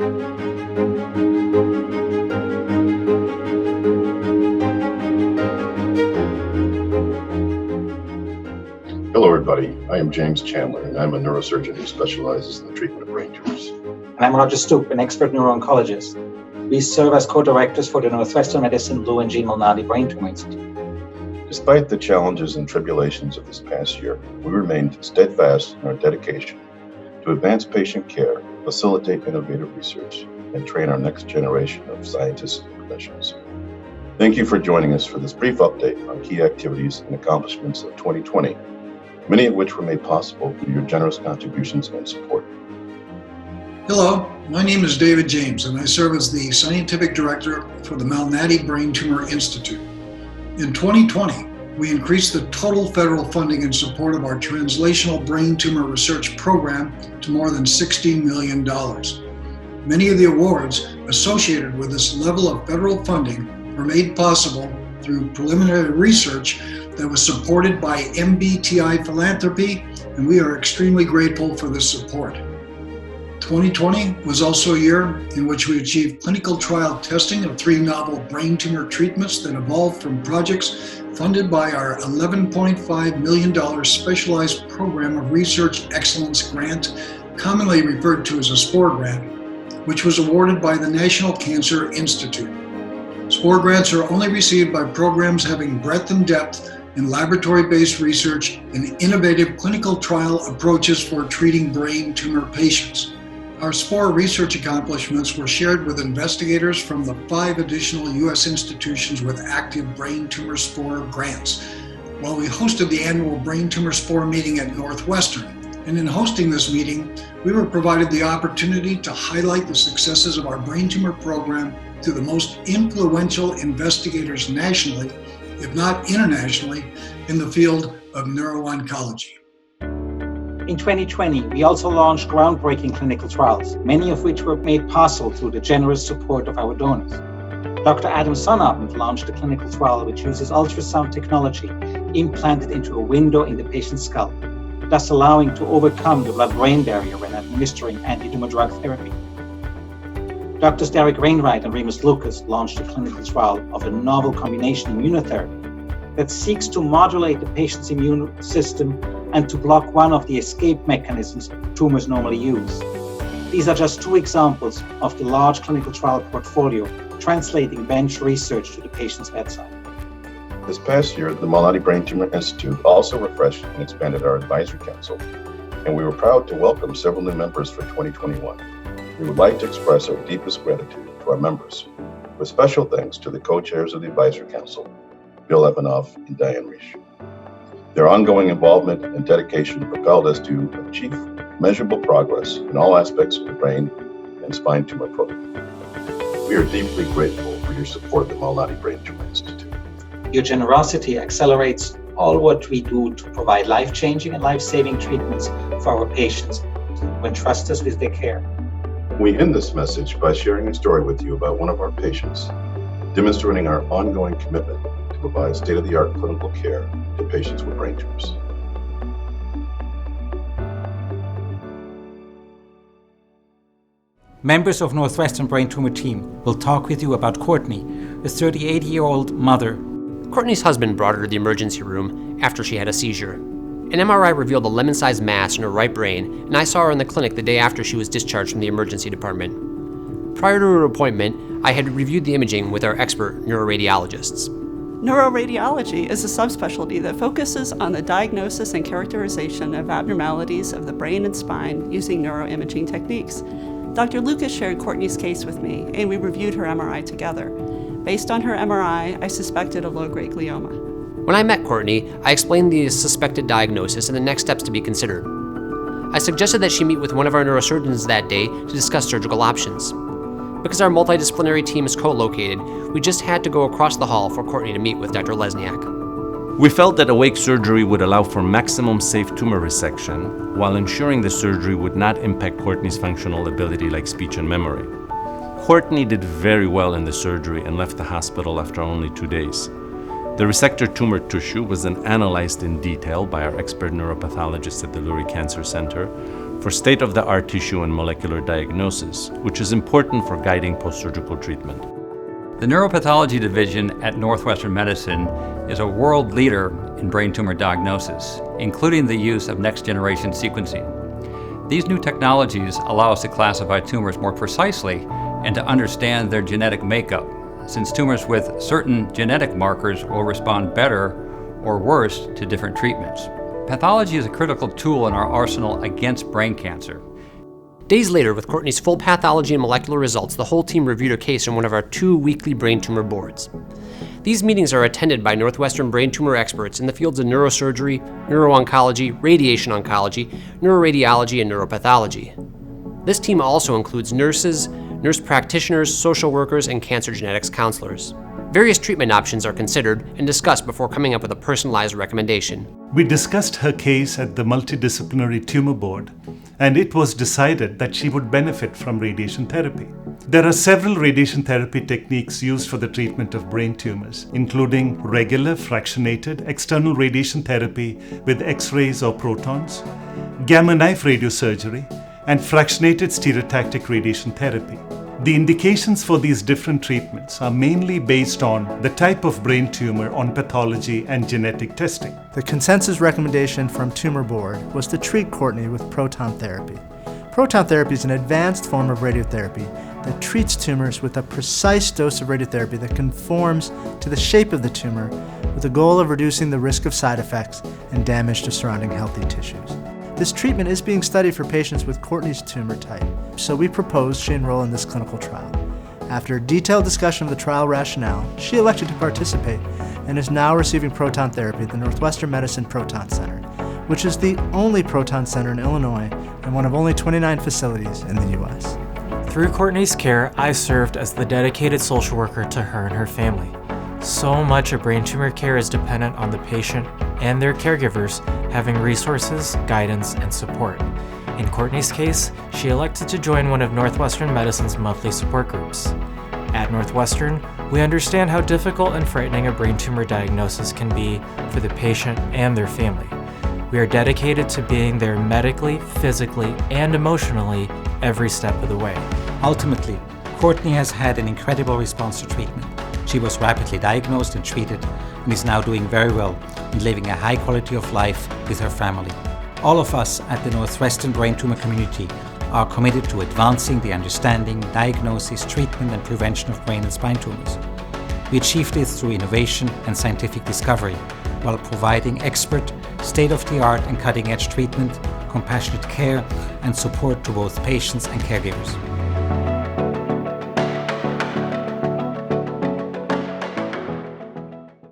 Hello, everybody. I am James Chandler, and I'm a neurosurgeon who specializes in the treatment of brain tumors. And I'm Roger Stupp, an expert neuro-oncologist. We serve as co-directors for the Northwestern Medicine Blue and G. Malnati Brain Tumor Institute. Despite the challenges and tribulations of this past year, we remained steadfast in our dedication to advance patient care, facilitate innovative research, and train our next generation of scientists and clinicians. Thank you for joining us for this brief update on key activities and accomplishments of 2020, many of which were made possible through your generous contributions and support. Hello, my name is David James, and I serve as the Scientific Director for the Malnati Brain Tumor Institute. In 2020, we increased the total federal funding in support of our translational brain tumor research program to more than $60 million. Many of the awards associated with this level of federal funding were made possible through preliminary research that was supported by MBTI Philanthropy, and we are extremely grateful for this support. 2020 was also a year in which we achieved clinical trial testing of 3 novel brain tumor treatments that evolved from projects funded by our $11.5 million Specialized Program of Research Excellence Grant, commonly referred to as a SPORE grant, which was awarded by the National Cancer Institute. SPORE grants are only received by programs having breadth and depth in laboratory-based research and innovative clinical trial approaches for treating brain tumor patients. Our SPORE research accomplishments were shared with investigators from the 5 additional U.S. institutions with active brain tumor SPORE grants, while we hosted the annual Brain Tumor SPORE meeting at Northwestern. And in hosting this meeting, we were provided the opportunity to highlight the successes of our brain tumor program to the most influential investigators nationally, if not internationally, in the field of neuro-oncology. In 2020, we also launched groundbreaking clinical trials, many of which were made possible through the generous support of our donors. Dr. Adam Sonnabend launched a clinical trial which uses ultrasound technology implanted into a window in the patient's scalp, thus allowing to overcome the blood-brain barrier when administering anti-tumor drug therapy. Doctors Derek Wainwright and Remus Lucas launched a clinical trial of a novel combination immunotherapy that seeks to modulate the patient's immune system and to block one of the escape mechanisms tumors normally use. These are just 2 examples of the large clinical trial portfolio translating bench research to the patient's bedside. This past year, the Malnati Brain Tumor Institute also refreshed and expanded our advisory council, and we were proud to welcome several new members for 2021. We would like to express our deepest gratitude to our members, with special thanks to the co-chairs of the advisory council, Bill Evanoff and Diane Reich. Their ongoing involvement and dedication propelled us to achieve measurable progress in all aspects of the brain and spine tumor program. We are deeply grateful for your support of the Malnati Brain Tumor Institute. Your generosity accelerates all what we do to provide life-changing and life-saving treatments for our patients who entrust us with their care. We end this message by sharing a story with you about one of our patients, demonstrating our ongoing commitment to provide state-of-the-art clinical care to patients with brain tumors. Members of Northwestern Brain Tumor team will talk with you about Courtney, a 38-year-old mother. Courtney's husband brought her to the emergency room after she had a seizure. An MRI revealed a lemon-sized mass in her right brain, and I saw her in the clinic the day after she was discharged from the emergency department. Prior to her appointment, I had reviewed the imaging with our expert neuroradiologists. Neuroradiology is a subspecialty that focuses on the diagnosis and characterization of abnormalities of the brain and spine using neuroimaging techniques. Dr. Lucas shared Courtney's case with me, and we reviewed her MRI together. Based on her MRI, I suspected a low-grade glioma. When I met Courtney, I explained the suspected diagnosis and the next steps to be considered. I suggested that she meet with one of our neurosurgeons that day to discuss surgical options. Because our multidisciplinary team is co-located, we just had to go across the hall for Courtney to meet with Dr. Lesniak. We felt that awake surgery would allow for maximum safe tumor resection, while ensuring the surgery would not impact Courtney's functional ability like speech and memory. Courtney did very well in the surgery and left the hospital after only 2 days. The resected tumor tissue was then analyzed in detail by our expert neuropathologists at the Lurie Cancer Center for state-of-the-art tissue and molecular diagnosis, which is important for guiding post-surgical treatment. The Neuropathology Division at Northwestern Medicine is a world leader in brain tumor diagnosis, including the use of next-generation sequencing. These new technologies allow us to classify tumors more precisely and to understand their genetic makeup, since tumors with certain genetic markers will respond better or worse to different treatments. Pathology is a critical tool in our arsenal against brain cancer. Days later, with Courtney's full pathology and molecular results, the whole team reviewed her case on one of our 2 weekly brain tumor boards. These meetings are attended by Northwestern brain tumor experts in the fields of neurosurgery, neuro-oncology, radiation oncology, neuroradiology, and neuropathology. This team also includes nurses, nurse practitioners, social workers, and cancer genetics counselors. Various treatment options are considered and discussed before coming up with a personalized recommendation. We discussed her case at the multidisciplinary tumor board, and it was decided that she would benefit from radiation therapy. There are several radiation therapy techniques used for the treatment of brain tumors, including regular fractionated external radiation therapy with X-rays or protons, gamma knife radiosurgery, and fractionated stereotactic radiation therapy. The indications for these different treatments are mainly based on the type of brain tumor on pathology and genetic testing. The consensus recommendation from Tumor Board was to treat Courtney with proton therapy. Proton therapy is an advanced form of radiotherapy that treats tumors with a precise dose of radiotherapy that conforms to the shape of the tumor with the goal of reducing the risk of side effects and damage to surrounding healthy tissues. This treatment is being studied for patients with Courtney's tumor type, so we proposed she enroll in this clinical trial. After a detailed discussion of the trial rationale, she elected to participate and is now receiving proton therapy at the Northwestern Medicine Proton Center, which is the only proton center in Illinois and one of only 29 facilities in the U.S. Through Courtney's care, I served as the dedicated social worker to her and her family. So much of brain tumor care is dependent on the patient and their caregivers having resources, guidance, and support. In Courtney's case, she elected to join one of Northwestern Medicine's monthly support groups. At Northwestern, we understand how difficult and frightening a brain tumor diagnosis can be for the patient and their family. We are dedicated to being there medically, physically, and emotionally every step of the way. Ultimately, Courtney has had an incredible response to treatment. She was rapidly diagnosed and treated and is now doing very well and living a high quality of life with her family. All of us at the Northwestern brain tumor community are committed to advancing the understanding, diagnosis, treatment, and prevention of brain and spine tumors. We achieve this through innovation and scientific discovery while providing expert, state-of-the-art and cutting-edge treatment, compassionate care, and support to both patients and caregivers.